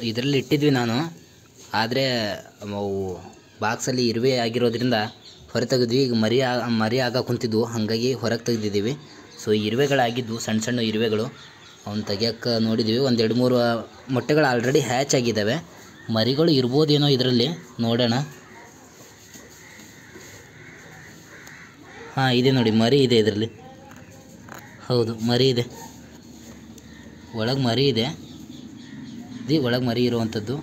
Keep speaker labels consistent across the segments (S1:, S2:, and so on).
S1: ಇದರಲ್ಲಿ ಇಟ್ಟಿದ್ವಿ ನಾನು, ಆದರೆ ಅವು ಬಾಕ್ಸಲ್ಲಿ ಇರುವೆ ಆಗಿರೋದ್ರಿಂದ ಹೊರ ತೆಗೆದ್ವಿ. ಈಗ ಮರಿ ಆಗ ಕುಂತಿದ್ವು, ಹಾಗಾಗಿ ಹೊರಗೆ ತೆಗೆದಿದ್ದೀವಿ. ಸೊ ಇರುವೆಗಳಾಗಿದ್ವು, ಸಣ್ಣ ಸಣ್ಣ ಇರುವೆಗಳು. ಅವನ್ನ ತೆಗಿಯೋಕ್ಕೆ ನೋಡಿದ್ವಿ. ಒಂದು 2-3 ಮೊಟ್ಟೆಗಳು ಆಲ್ರೆಡಿ ಹ್ಯಾಚ್ ಆಗಿದ್ದಾವೆ. ಮರಿಗಳು ಇರ್ಬೋದೇನೋ ಇದರಲ್ಲಿ, ನೋಡೋಣ. ಹಾಂ, ಇದೆ ನೋಡಿ, ಮರಿ ಇದೆ ಇದರಲ್ಲಿ. ಹೌದು, ಮರಿ ಇದೆ, ಒಳಗೆ ಮರಿ ಇದೆ. ಒಳಗೆ ಮರಿ ಇರುವಂಥದ್ದು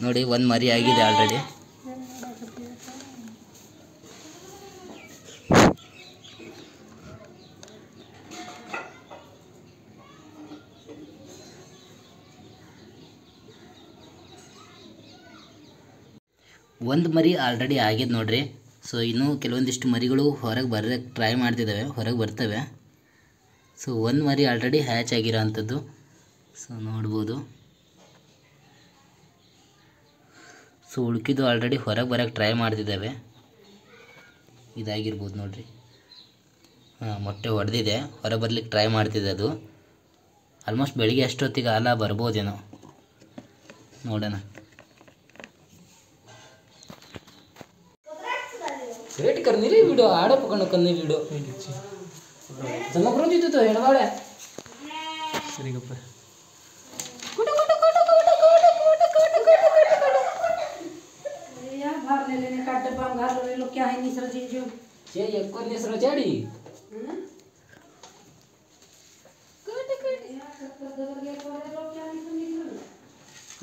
S1: ನೋಡಿ. ಒಂದು ಮರಿ ಆಗಿದೆ ಆಲ್ರೆಡಿ. ಒಂದು ಮರಿ ಆಲ್ರೆಡಿ ಆಗಿದೆ ನೋಡ್ರಿ. ಸೊ ಇನ್ನೂ ಕೆಲವೊಂದಿಷ್ಟು ಮರಿಗಳು ಹೊರಗೆ ಬರೋಕ್ಕೆ ಟ್ರೈ ಮಾಡ್ತಿದ್ದಾವೆ, ಹೊರಗೆ ಬರ್ತವೆ. ಸೊ ಒಂದು ಮರಿ ಆಲ್ರೆಡಿ ಹ್ಯಾಚ್ ಆಗಿರೋ ಅಂಥದ್ದು. ಸೊ ನೋಡ್ಬೋದು. ಸೊ ಉಳ್ಕಿದ್ದು ಆಲ್ರೆಡಿ ಹೊರಗೆ ಬರೋಕ್ಕೆ ಟ್ರೈ ಮಾಡ್ತಿದ್ದಾವೆ. ಇದಾಗಿರ್ಬೋದು ನೋಡ್ರಿ. ಹಾಂ, ಮೊಟ್ಟೆ ಹೊಡೆದಿದೆ, ಹೊರ ಬರ್ಲಿಕ್ಕೆ ಟ್ರೈ ಮಾಡ್ತಿದೆ ಅದು. ಆಲ್ಮೋಸ್ಟ್ ಬೆಳಿಗ್ಗೆ ಅಷ್ಟೊತ್ತಿಗೆ ಹಾಲ ಬರ್ಬೋದೇನೋ, ನೋಡೋಣ. वेट करनी रे वीडियो आड़े पकड़ो करनी वीडियो जमा करो जी तो हेड वाले सरी गप्प कोट कोट कोट कोट कोट कोट कोट कोट कोट यार बाहर ले लेने काट पाम घर ले लो क्या है निसर जी जो छे एक को निसर चढ़ी कोट कोट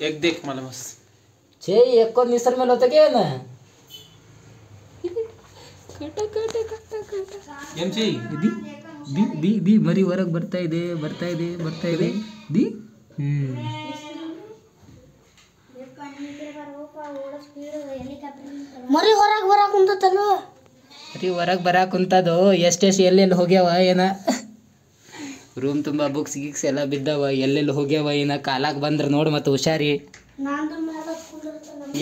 S1: एक देख मालूम बस छे एक को निसर में लोते के ना दी मरी ಹೊರಗೆ ಬರ್ತಾ ಇದೆ ದಿ
S2: ಮರಿ ಹೊರಗೆ ಬರಕ್ಕೆ ಕುಂತತಲ್ಲ.
S1: ಮರಿ ಹೊರಗೆ ಬರಕ್ಕೆ ಕುಂತದು. ಎಷ್ಟೆಷ್ಟು ಎಲ್ಲೆಲ್ಲಿ ಹೋಗ್ಯಾವ ಏನ, ರೂಮ್ ತುಂಬ ಬುಕ್ಸ್ ಗಿಕ್ಸ್ ಎಲ್ಲ ಬಿದ್ದಾವ, ಎಲ್ಲೆಲ್ಲಿ ಹೋಗ್ಯಾವ ಏನ. ಕಾಲಾಗ ಬಂದ್ರೆ ನೋಡಿ ಮತ್ತೆ ಹುಷಾರಿ.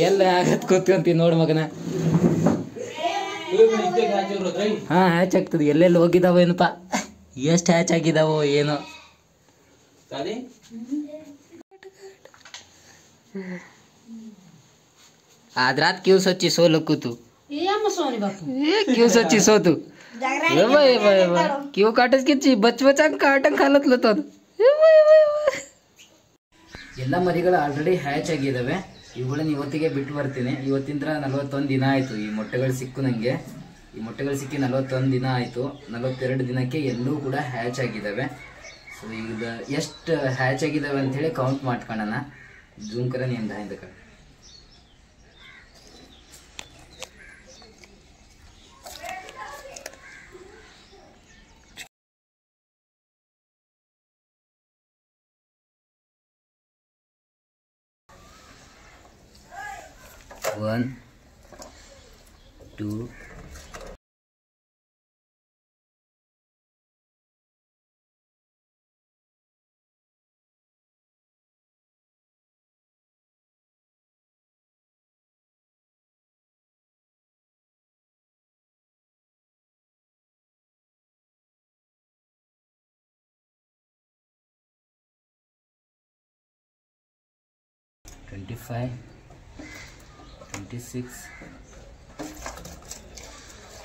S1: ಎಲ್ಲ ಆಗತ್ ಕೂತ್ಕೊಂತೀವಿ ನೋಡಿ ಮಗನ. ಹಾಂ, ಹ್ಯಾಚ್ ಆಗ್ತದೆ. ಎಲ್ಲೆಲ್ಲಿ ಹೋಗಿದ್ದಾವ ಏನಪ್ಪ, ಎಷ್ಟು ಹ್ಯಾಚ್ ಆಗಿದ್ದಾವೋ ಏನೋ. आदरात क्यों सच्ची सो लकुतु
S2: ये हम सोनी बापू
S1: क्यों सच्ची सोतु ए भाई क्यों काटस किच्ची बच बचांग काटंग खालत लतो ಎಲ್ಲ ಮರಿಗಳು ಆಲ್ರೆಡಿ ಹ್ಯಾಚ್ ಆಗಿದ್ದಾವೆ. ಇವುಗಳನ್ನ ಇವತ್ತಿಗೆ ಬಿಟ್ಟು ಬರ್ತೀನಿ. ಇವತ್ತಿಂದ 41 ದಿನ ಆಯಿತು ಈ ಮೊಟ್ಟೆಗಳು ಸಿಕ್ಕು ನನಗೆ. ಈ ಮೊಟ್ಟೆಗಳು ಸಿಕ್ಕಿ 41 ದಿನ ಆಯಿತು. 42 ದಿನಕ್ಕೆ ಎಲ್ಲೂ ಕೂಡ ಹ್ಯಾಚ್ ಆಗಿದ್ದಾವೆ. ಸೊ ಈಗ ಎಷ್ಟು ಹ್ಯಾಚ್ ಆಗಿದ್ದಾವೆ ಅಂಥೇಳಿ ಕೌಂಟ್ ಮಾಡ್ಕೊಳ್ಳೋಣ. ಜೂಮ್ ಕರ ನಿಂದ ಹಿಂದೆ ಕಡೆ 1 2 25 26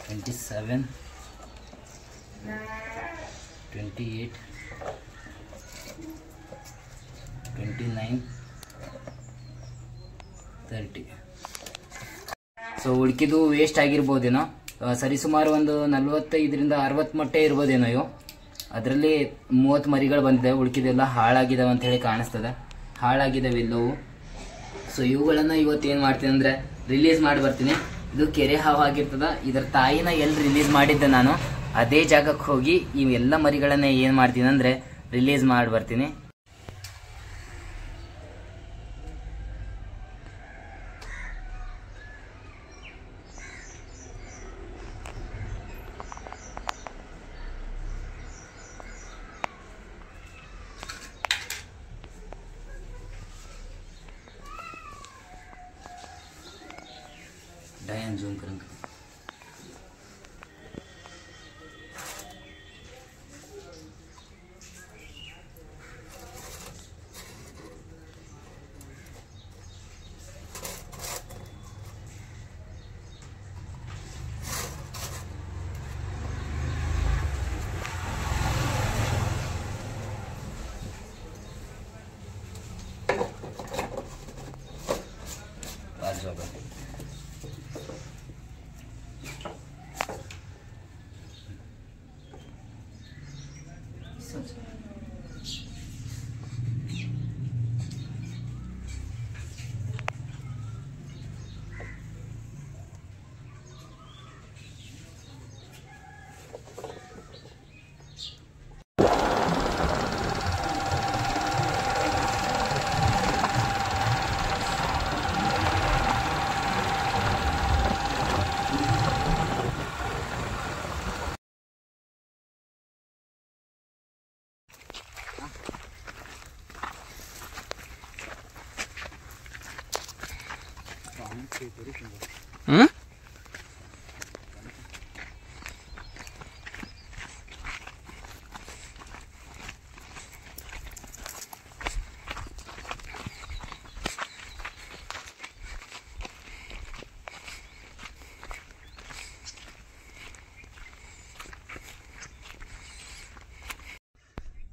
S1: 27 28 29 30. ಸೊ ಉಳ್ಕಿದ್ದು ವೇಸ್ಟ್ ಆಗಿರ್ಬೋದೇನೋ. ಸರಿಸುಮಾರು ಒಂದು 45ರಿಂದ 60 ಮೊಟ್ಟೆ ಇರ್ಬೋದೇನೋ ಇವು. ಅದರಲ್ಲಿ 30 ಮರಿಗಳು ಬಂದಿದೆ. ಉಳ್ಕಿದೆಲ್ಲ ಹಾಳಾಗಿದ್ದಾವೆ ಅಂತ ಹೇಳಿ ಕಾಣಿಸ್ತದೆ. ಹಾಳಾಗಿದ್ದಾವೆ ಎಲ್ಲವೂ. ಸೊ ಇವುಗಳನ್ನು ಇವತ್ತೇನು ಮಾಡ್ತೀನಿ ಅಂದರೆ ರಿಲೀಸ್ ಮಾಡಿ ಬರ್ತೀನಿ. ಇದು ಕೆರೆ ಹಾವು ಆಗಿರ್ತದೆ. ಇದರ ತಾಯಿನ ಎಲ್ಲಿ ರಿಲೀಸ್ ಮಾಡಿದ್ದೆ ನಾನು ಅದೇ ಜಾಗಕ್ಕೆ ಹೋಗಿ ಇವೆಲ್ಲ ಮರಿಗಳನ್ನೇ ಏನು ಮಾಡ್ತೀನಿ ಅಂದರೆ ರಿಲೀಸ್ ಮಾಡಿ ಬರ್ತೀನಿ. डायन जूम करेंगे.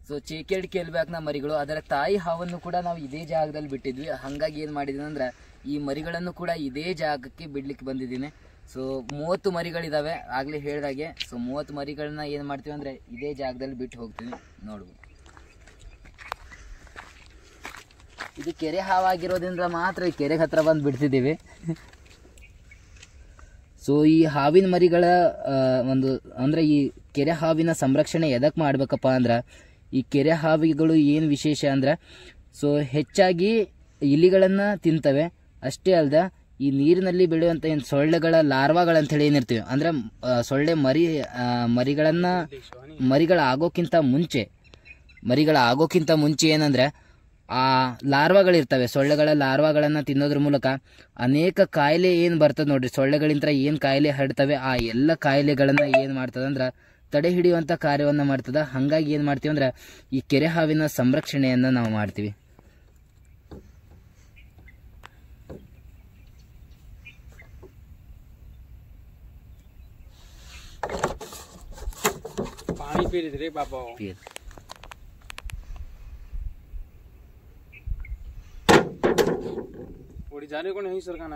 S1: ಸೊ ಚೇಕೇಡಿಕೆ ಎಲ್ಬ್ಯಾಕ್ನ ಮರಿಗಳು, ಅದರ ತಾಯಿ ಹಾವನ್ನು ಕೂಡ ನಾವು ಇದೇ ಜಾಗದಲ್ಲಿ ಬಿಟ್ಟಿದ್ವಿ. ಹಾಗಾಗಿ ಏನು ಮಾಡಿದ್ದೀನಿ ಅಂದ್ರೆ ಈ ಮರಿಗಳನ್ನು ಕೂಡ ಇದೇ ಜಾಗಕ್ಕೆ ಬಿಡ್ಲಿಕ್ಕೆ ಬಂದಿದ್ದೀನಿ. ಸೊ 30 ಮರಿಗಳಿದಾವೆ ಆಗಲೇ ಹೇಳ್ದಾಗೆ. ಸೊ 30 ಮರಿಗಳನ್ನ ಏನು ಮಾಡ್ತೀವಿ ಅಂದರೆ ಇದೇ ಜಾಗದಲ್ಲಿ ಬಿಟ್ಟು ಹೋಗ್ತೀವಿ. ನೋಡ್ಬೋದು, ಇದು ಕೆರೆ ಹಾವಾಗಿರೋದ್ರಿಂದ ಮಾತ್ರ ಈ ಕೆರೆಗೆ ಹತ್ರ ಬಂದು ಬಿಡ್ತಿದ್ದೀವಿ. ಸೊ ಈ ಹಾವಿನ ಮರಿಗಳ ಅಂದರೆ ಈ ಕೆರೆ ಹಾವಿನ ಸಂರಕ್ಷಣೆ ಎದಕ್ಕೆ ಮಾಡ್ಬೇಕಪ್ಪ ಅಂದ್ರೆ, ಈ ಕೆರೆ ಹಾವಿಗಳು ಏನು ವಿಶೇಷ ಅಂದ್ರೆ ಸೊ ಹೆಚ್ಚಾಗಿ ಇಲಿಗಳನ್ನು ತಿಂತವೆ. ಅಷ್ಟೇ ಅಲ್ಲದೆ ಈ ನೀರಿನಲ್ಲಿ ಬೆಳೆಯುವಂಥ ಏನು ಸೊಳ್ಳೆಗಳ ಲಾರ್ವಾಗಳಂತೇಳಿ ಏನಿರ್ತೀವಿ ಅಂದರೆ ಸೊಳ್ಳೆ ಮರಿಗಳಾಗೋಕ್ಕಿಂತ ಮುಂಚೆ ಏನಂದರೆ ಆ ಲಾರ್ವಾಗಳಿರ್ತವೆ. ಸೊಳ್ಳೆಗಳ ಲಾರ್ವಾಗಳನ್ನು ತಿನ್ನೋದ್ರ ಮೂಲಕ ಅನೇಕ ಕಾಯಿಲೆ ಏನು ಬರ್ತದೆ ನೋಡ್ರಿ, ಸೊಳ್ಳೆಗಳಿಂದ ಏನು ಕಾಯಿಲೆ ಹರಡ್ತವೆ ಆ ಎಲ್ಲ ಕಾಯಿಲೆಗಳನ್ನು ಏನು ಮಾಡ್ತದೆ ಅಂದ್ರೆ ತಡೆ ಹಿಡಿಯುವಂಥ ಕಾರ್ಯವನ್ನು ಮಾಡ್ತದೆ. ಹಾಗಾಗಿ ಏನು ಮಾಡ್ತೀವಿ ಅಂದ್ರೆ ಈ ಕೆರೆ ಹಾವಿನ ಸಂರಕ್ಷಣೆಯನ್ನು ನಾವು ಮಾಡ್ತೀವಿ.
S3: पानी पी रहे बाबा जाने को नहीं सरकार